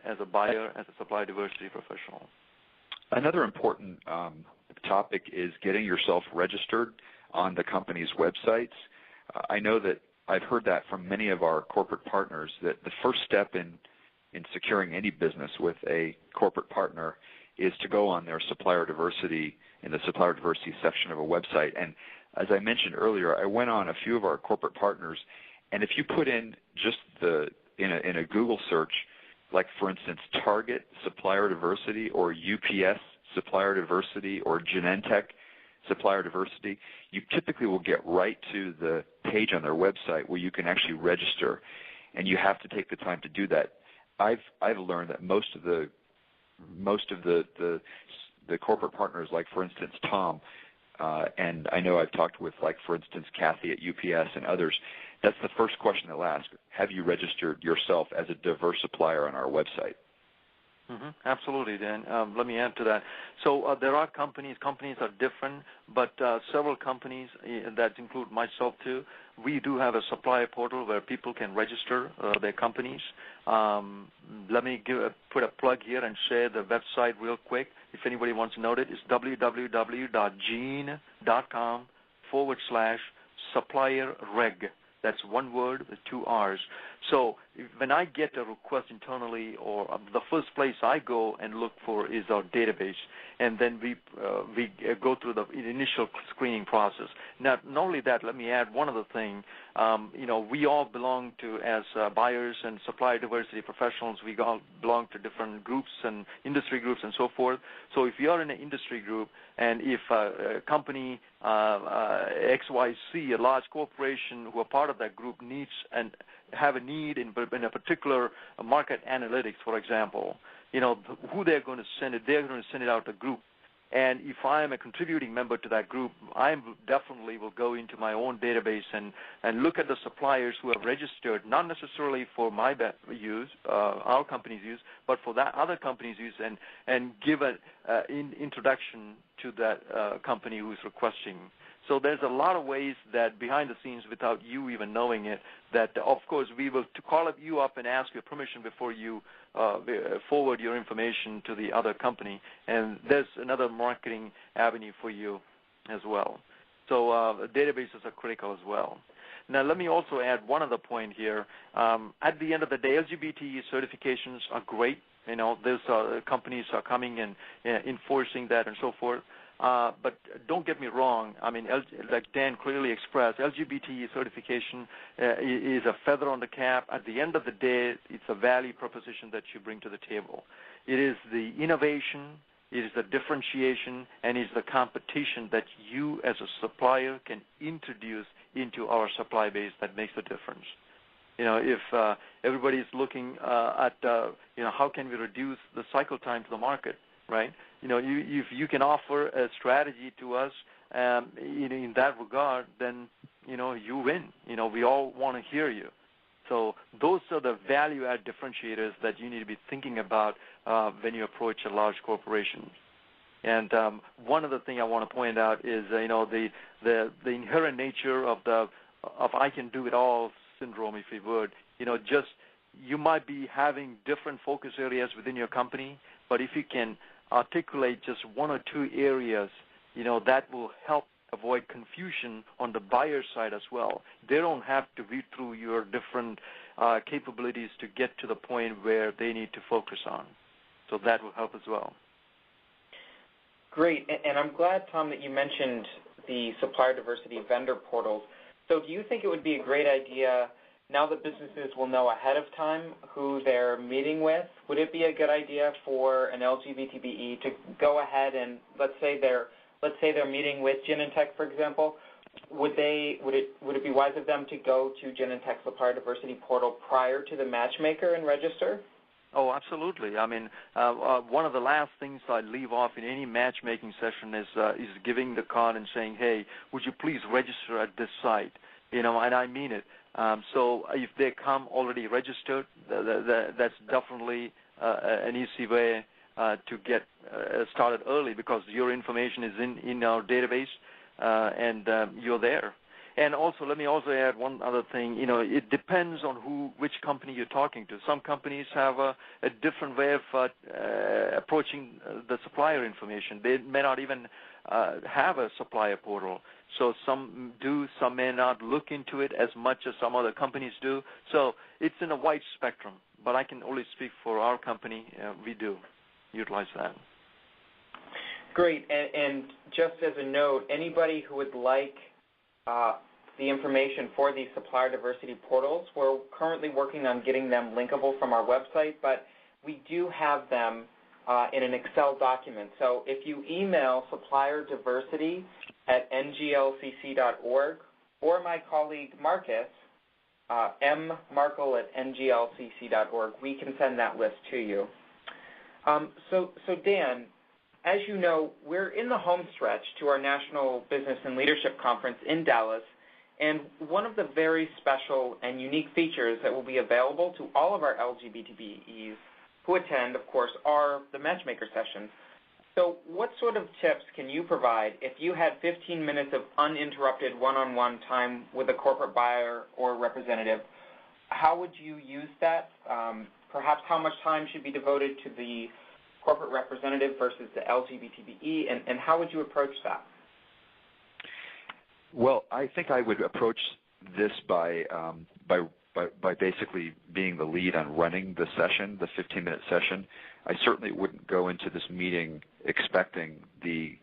as a buyer, as a supply diversity professional. Another important topic is getting yourself registered on the company's websites. I know that I've heard that from many of our corporate partners, that the first step in securing any business with a corporate partner is to go on their supplier diversity, in the supplier diversity section of a website. And as I mentioned earlier, I went on a few of our corporate partners, and if you put in just in a Google search, like for instance Target supplier diversity or UPS supplier diversity or Genentech supplier diversity, you typically will get right to the page on their website where you can actually register, and you have to take the time to do that. I've learned that most of the corporate partners, like for instance Tom, and I know I've talked with, like for instance Kathy at UPS and others, that's the first question they'll ask: have you registered yourself as a diverse supplier on our website? Mm-hmm. Absolutely, Dan. Let me add to that. So there are companies are different, but several companies that include myself too, we do have a supplier portal where people can register their companies. Let me put a plug here and share the website real quick. If anybody wants to note it, it's www.gene.com/supplierreg. That's one word with 2 R's. So when I get a request internally, or the first place I go and look for is our database, and then we go through the initial screening process. Now, not only that, let me add one other thing. We all belong to, as buyers and supply diversity professionals, we all belong to different groups and industry groups and so forth. So if you are in an industry group, and if a company XYZ, a large corporation who are part of that group, needs and have a need in a particular market analytics, for example, who they're going to send it, they're going to send it out to a group. And if I am a contributing member to that group, I definitely will go into my own database and look at the suppliers who have registered, not necessarily for my use, our company's use, but for that other company's use, and give an introduction to that company who's requesting. So there's a lot of ways that behind the scenes, without you even knowing it, that of course we will call you up and ask your permission before you forward your information to the other company. And there's another marketing avenue for you as well. So databases are critical as well. Now, let me also add one other point here. At the end of the day, LGBT certifications are great. There's companies are coming and enforcing that and so forth. But don't get me wrong. I mean, like Dan clearly expressed, LGBT certification is a feather on the cap. At the end of the day, it's a value proposition that you bring to the table. It is the innovation, it is the differentiation, and it is the competition that you as a supplier can introduce into our supply base that makes the difference. If everybody is looking at, how can we reduce the cycle time to the market, right? If you can offer a strategy to us in that regard, then, you win. We all want to hear you. So those are the value-add differentiators that you need to be thinking about when you approach a large corporation. And one other thing I want to point out is, the inherent nature of I can do it all syndrome, if you would. You might be having different focus areas within your company, but if you can articulate just 1 or 2 areas, that will help avoid confusion on the buyer side as well. They don't have to read through your different capabilities to get to the point where they need to focus on. So that will help as well. Great. And I'm glad, Tom, that you mentioned the supplier diversity vendor portals. So do you think it would be a great idea, now that businesses will know ahead of time who they're meeting with, would it be a good idea for an LGBTBE to go ahead and let's say they're meeting with Genentech, for example, would it be wise of them to go to Genentech Supplier Diversity portal prior to the Matchmaker and register? Oh, absolutely. I mean, one of the last things I leave off in any matchmaking session is giving the card and saying, hey, would you please register at this site? And I mean it. So if they come already registered, that's definitely an easy way to get started early because your information is in our database and you're there. And also, let me also add one other thing. It depends on which company you're talking to. Some companies have a different way of approaching the supplier information. They may not even have a supplier portal. So some do, some may not look into it as much as some other companies do. So it's in a wide spectrum. But I can only speak for our company. We do utilize that. Great. And just as a note, anybody who would like the information for these supplier diversity portals, we're currently working on getting them linkable from our website, but we do have them in an Excel document. So if you email supplierdiversity@nglcc.org or my colleague Marcus, mmarkle@nglcc.org, we can send that list to you. So Dan, as you know, we're in the home stretch to our National Business and Leadership Conference in Dallas, and one of the very special and unique features that will be available to all of our LGBTBEs who attend, of course, are the Matchmaker Sessions. So what sort of tips can you provide if you had 15 minutes of uninterrupted one-on-one time with a corporate buyer or representative? How would you use that? Perhaps how much time should be devoted to the corporate representative versus the LGBTBE, and how would you approach that? Well, I think I would approach this by basically being the lead on running the session, the 15-minute session. I certainly wouldn't go into this meeting expecting the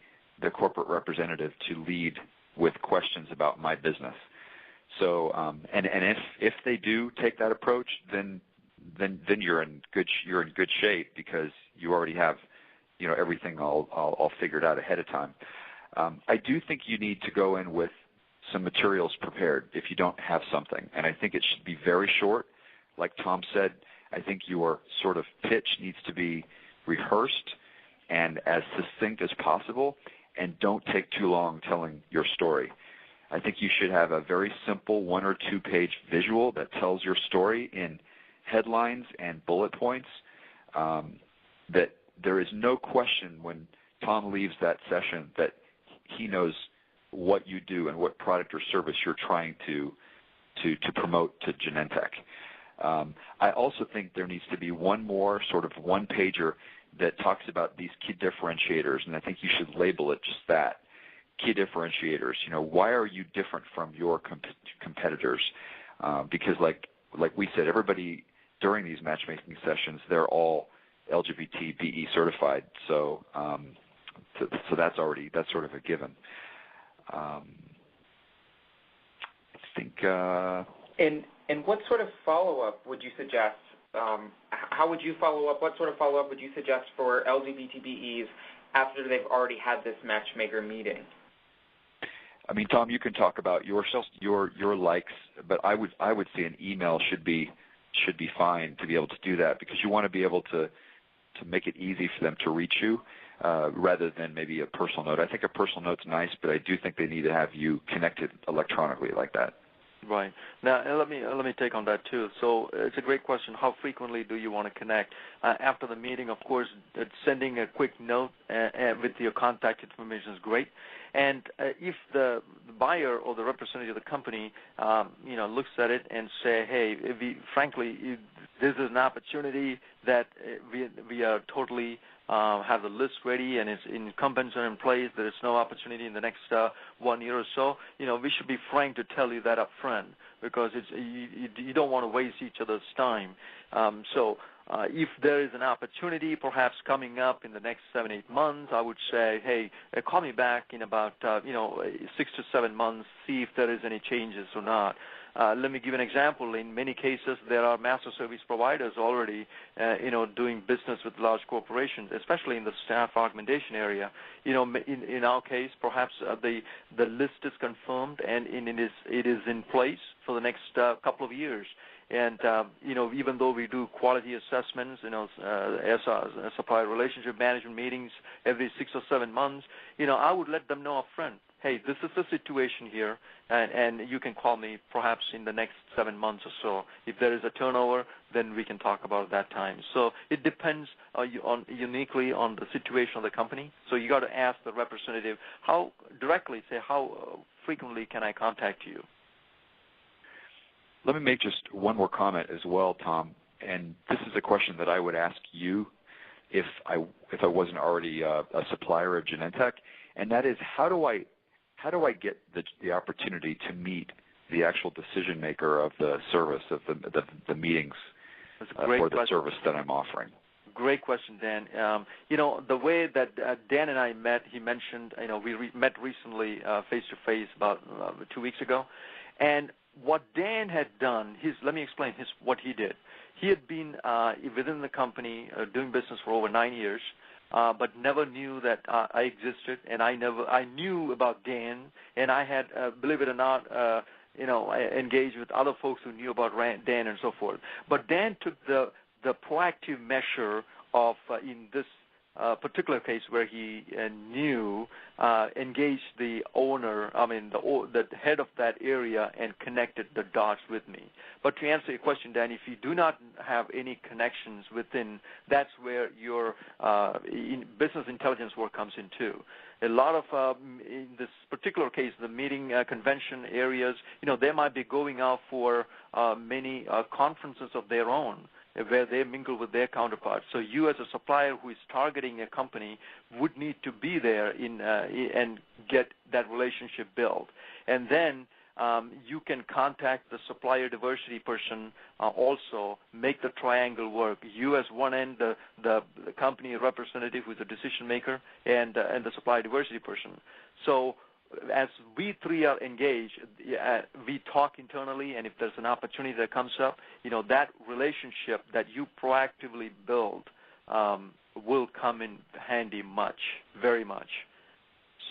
corporate representative to lead with questions about my business. So, and if they do take that approach, then you're in good shape because you already have everything all figured out ahead of time. I do think you need to go in with some materials prepared if you don't have something, and I think it should be very short. Like Tom said, I think your sort of pitch needs to be rehearsed and as succinct as possible, and don't take too long telling your story. I think you should have a very simple 1 or 2 page visual that tells your story in headlines and bullet points, that there is no question when Tom leaves that session that he knows what you do and what product or service you're trying to promote to Genentech. I also think there needs to be one more sort of one-pager that talks about these key differentiators, and I think you should label it just that, key differentiators. Why are you different from your competitors? Because like we said, everybody during these matchmaking sessions, they're all LGBT-BE certified, so that's sort of a given. I think. And what sort of follow-up would you suggest? How would you follow up? What sort of follow-up would you suggest for LGBTBEs after they've already had this matchmaker meeting? I mean, Tom, you can talk about your likes, but I would say an email should be fine to be able to do that, because you want to be able to make it easy for them to reach you rather than maybe a personal note. I think a personal note's nice, but I do think they need to have you connected electronically like that. Right. Now, let me take on that too. So it's a great question. How frequently do you want to connect? After the meeting, of course, sending a quick note with your contact information is great. And if the buyer or the representative of the company, looks at it and say, hey, frankly, this is an opportunity that we are totally have the list ready and its incumbents are in place, there is no opportunity in the next 1 year or so, we should be frank to tell you that up front, because you don't want to waste each other's time. So if there is an opportunity perhaps coming up in the next 7-8 months, I would say, hey, call me back in about 6 to 7 months, see if there is any changes or not. Let me give an example. In many cases, there are master service providers already, doing business with large corporations, especially in the staff augmentation area. In our case, perhaps the list is confirmed and it is in place for the next couple of years. And even though we do quality assessments, supplier relationship management meetings every 6 or 7 months, I would let them know up front, hey, this is the situation here, and you can call me perhaps in the next 7 months or so. If there is a turnover, then we can talk about it that time. So it depends uniquely on the situation of the company. So you got to ask the representative how frequently can I contact you? Let me make just one more comment as well, Tom. And this is a question that I would ask you if I wasn't already a supplier of Genentech, and that is how do I get the opportunity to meet the actual decision maker of the service, of the meetings for the service that I'm offering? Great question, Dan. The way that Dan and I met, he mentioned, we met recently face-to-face about 2 weeks ago. And what Dan had done, let me explain what he did. He had been within the company doing business for over 9 years, but never knew that I existed, and I knew about Dan, and I had, believe it or not, engaged with other folks who knew about Dan and so forth. But Dan took the proactive measure of, in this particular case where he engaged the owner, the head of that area, and connected the dots with me. But to answer your question, Dan, if you do not have any connections within, that's where your business intelligence work comes in too. A lot of, in this particular case, the meeting convention areas, they might be going out for many conferences of their own, where they mingle with their counterparts. So you as a supplier who is targeting a company would need to be there and get that relationship built. And then you can contact the supplier diversity person also, make the triangle work. You as one end, the company representative who is a decision maker, and the supplier diversity person. So as we three are engaged, we talk internally, and if there's an opportunity that comes up, that relationship that you proactively build will come in handy very much.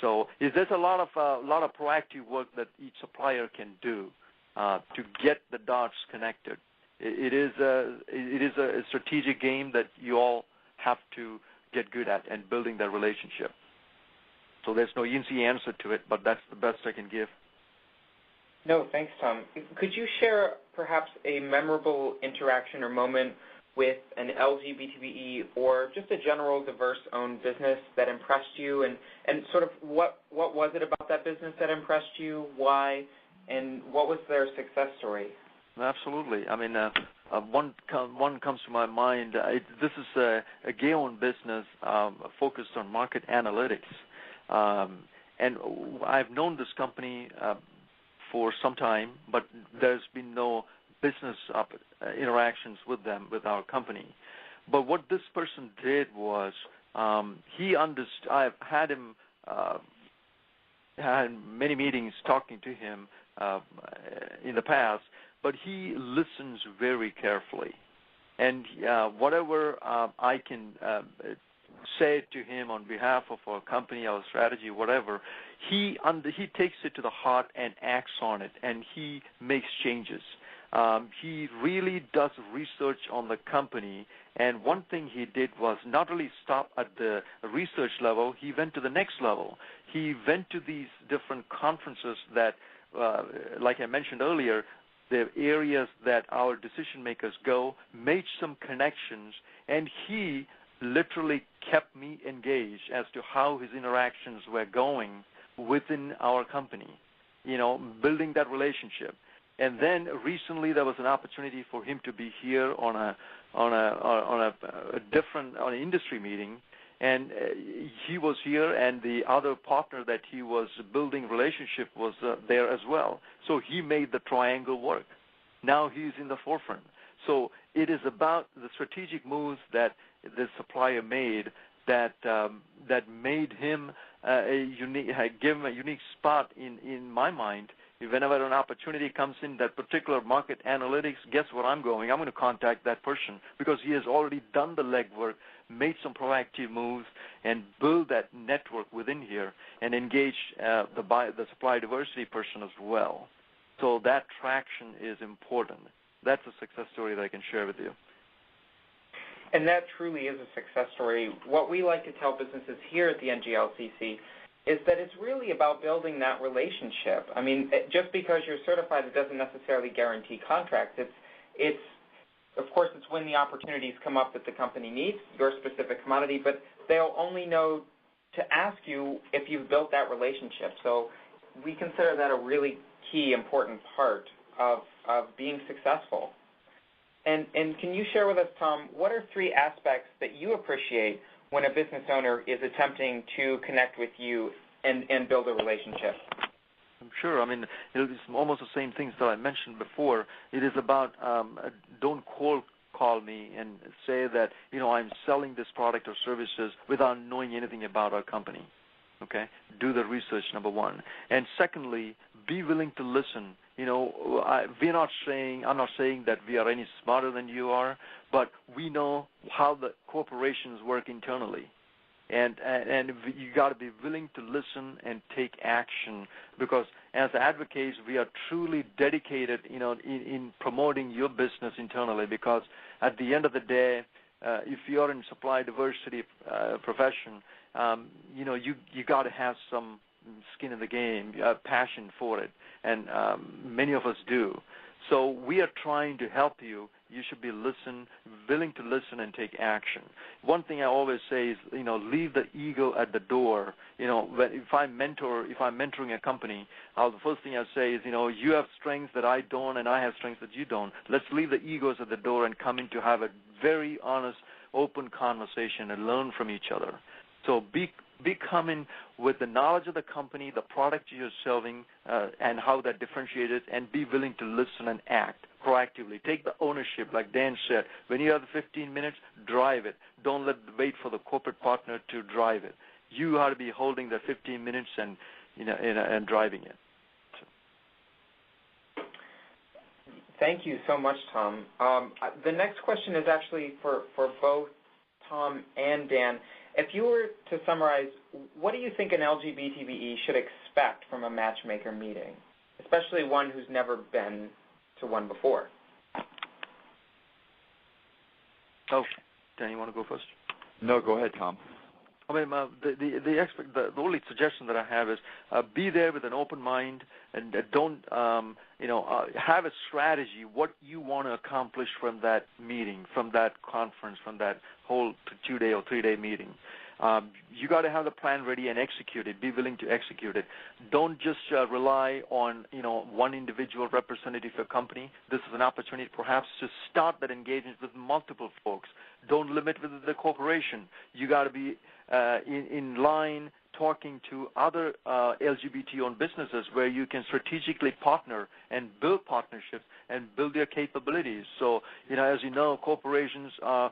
So there's a lot of proactive work that each supplier can do to get the dots connected. It is a strategic game that you all have to get good at and building that relationship. So there's no easy answer to it, but that's the best I can give. No, thanks, Tom. Could you share perhaps a memorable interaction or moment with an LGBTBE or just a general diverse-owned business that impressed you, and sort of what was it about that business that impressed you, why, and what was their success story? Absolutely. One comes to my mind. This is a gay-owned business focused on market analytics. And I've known this company for some time, but there's been no business interactions with them, with our company. But what this person did was he understood. I've had him had many meetings talking to him in the past, but he listens very carefully. And whatever I can say to him on behalf of our company, our strategy, whatever, he takes it to the heart and acts on it, and he makes changes. He really does research on the company, and one thing he did was not really stop at the research level, he went to the next level. He went to these different conferences that, like I mentioned earlier, the areas that our decision makers go, made some connections, and he literally kept me engaged as to how his interactions were going within our company, building that relationship. And then recently there was an opportunity for him to be here on an industry meeting, and he was here, and the other partner that he was building relationship was there as well. So he made the triangle work. Now he's in the forefront. So it is about the strategic moves that the supplier made that made him give him a unique spot in my mind. Whenever an opportunity comes in that particular market analytics, guess where I'm going? I'm going to contact that person because he has already done the legwork, made some proactive moves, and build that network within here and engage the supply diversity person as well. So that traction is important. that's a success story that I can share with you. And that truly is a success story. What we like to tell businesses here at the NGLCC is that it's really about building that relationship. I mean, just because you're certified, it doesn't necessarily guarantee contracts. It's of course, it's when the opportunities come up that the company needs your specific commodity, but they'll only know to ask you if you've built that relationship. So we consider that a really key, important part of being successful. And can you share with us, Tom, what are 3 aspects that you appreciate when a business owner is attempting to connect with you and build a relationship? Sure. I mean, it's almost the same things that I mentioned before. It is about don't cold call me and say that, I'm selling this product or services without knowing anything about our company. Okay? Do the research, number 1. And secondly, be willing to listen. I'm not saying that we are any smarter than you are, but we know how the corporations work internally. And you got to be willing to listen and take action, because as advocates, we are truly dedicated, in promoting your business internally. Because at the end of the day, if you're in supply diversity profession, you got to have some skin in the game, passion for it, and many of us do. So we are trying to help you. You should be willing to listen and take action. One thing I always say is, leave the ego at the door. If I'm mentoring a company, the first thing I say is, you have strengths that I don't, and I have strengths that you don't. Let's leave the egos at the door and come in to have a very honest, open conversation and learn from each other. So be coming with the knowledge of the company, the product you're serving, and how that differentiated, and be willing to listen and act proactively. Take the ownership, like Dan said. When you have the 15 minutes, drive it. Don't wait for the corporate partner to drive it. You ought to be holding the 15 minutes and and driving it. So. Thank you so much, Tom. The next question is actually for both Tom and Dan. If you were to summarize, what do you think an LGBTBE should expect from a matchmaker meeting, especially one who's never been to one before? Oh, Dan, you want to go first? No, go ahead, Tom. I mean, the only suggestion that I have is be there with an open mind, and don't, have a strategy, what you want to accomplish from that meeting, from that conference, from that whole 2-day or 3-day meeting. You got to have the plan ready and execute it. Be willing to execute it. Don't just rely on one individual representative of a company. This is an opportunity perhaps to start that engagement with multiple folks. Don't limit with the corporation. You got to be in line talking to other LGBT-owned businesses where you can strategically partner and build partnerships and build their capabilities. So, as you know, corporations are,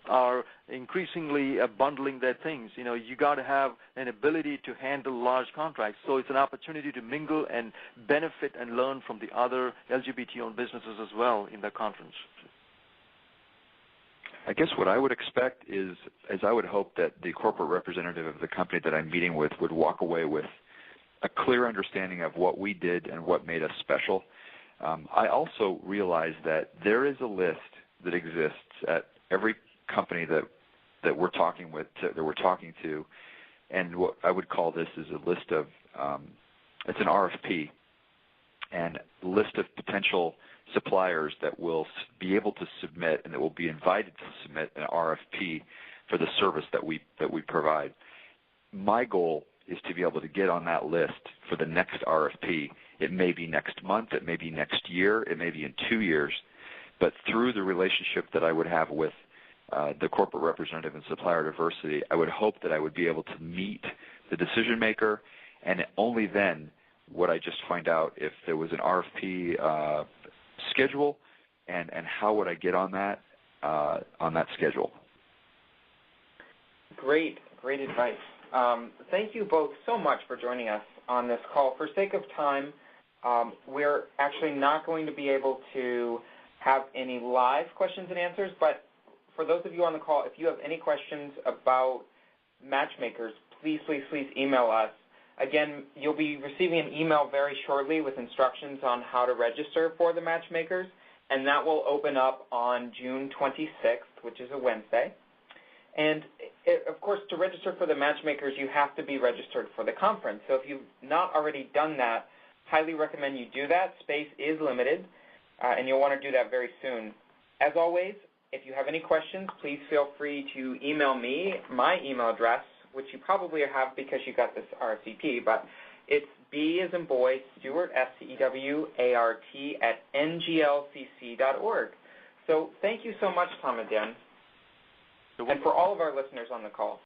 are increasingly bundling their things. You got to have an ability to handle large contracts. So it's an opportunity to mingle and benefit and learn from the other LGBT-owned businesses as well in the conference. I guess what I would expect is I would hope that the corporate representative of the company that I'm meeting with would walk away with a clear understanding of what we did and what made us special. I also realize that there is a list that exists at every company that we're talking to, and what I would call this is a list of it's an RFP, and a list of potential suppliers that will be able to submit and that will be invited to submit an RFP for the service that we provide. My goal is to be able to get on that list for the next RFP. It may be next month, it may be next year, it may be in 2 years, but through the relationship that I would have with the corporate representative and supplier diversity, I would hope that I would be able to meet the decision maker, and only then would I just find out if there was an RFP schedule and how would I get on that schedule. Great advice. Thank you both so much for joining us on this call. For sake of time, we're actually not going to be able to have any live questions and answers, but for those of you on the call, if you have any questions about matchmakers, please email us. Again, you'll be receiving an email very shortly with instructions on how to register for the Matchmakers, and that will open up on June 26th, which is a Wednesday. And, of course, to register for the Matchmakers, you have to be registered for the conference. So if you've not already done that, highly recommend you do that. Space is limited, and you'll want to do that very soon. As always, if you have any questions, please feel free to email me. My email address, which you probably have because you got this RSVP, but it's B as in boy, Stewart, Stewart, @nglcc.org. So thank you so much, Tom and Dan, and for all of our listeners on the call.